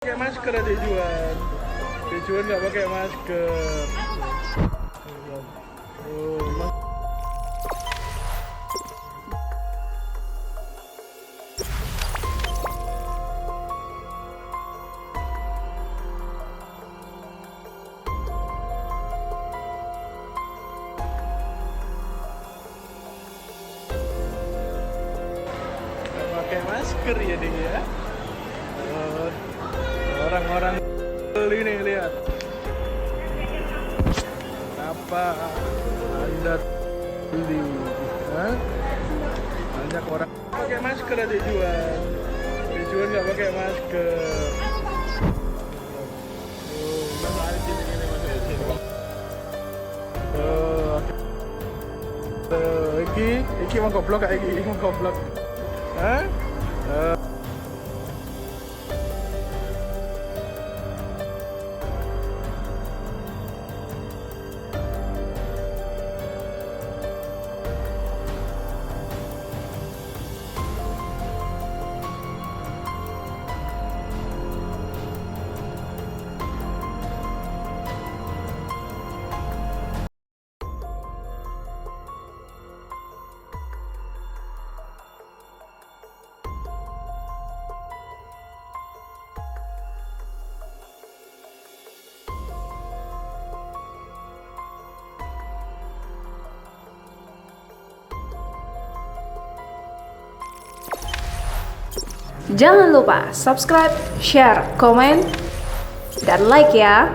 Pakai masker aja Juan. Juan nggak pakai masker. Oh, nggak pakai masker ya dia ya. Oh, orang-orang ini lihat. Apa Anda beli? Hah? Banyak orang pakai masker aja Juan. Juan nggak pakai masker. Iki mau goblok kayak iki mau goblok. Hah? Jangan lupa subscribe, share, komen, dan like ya.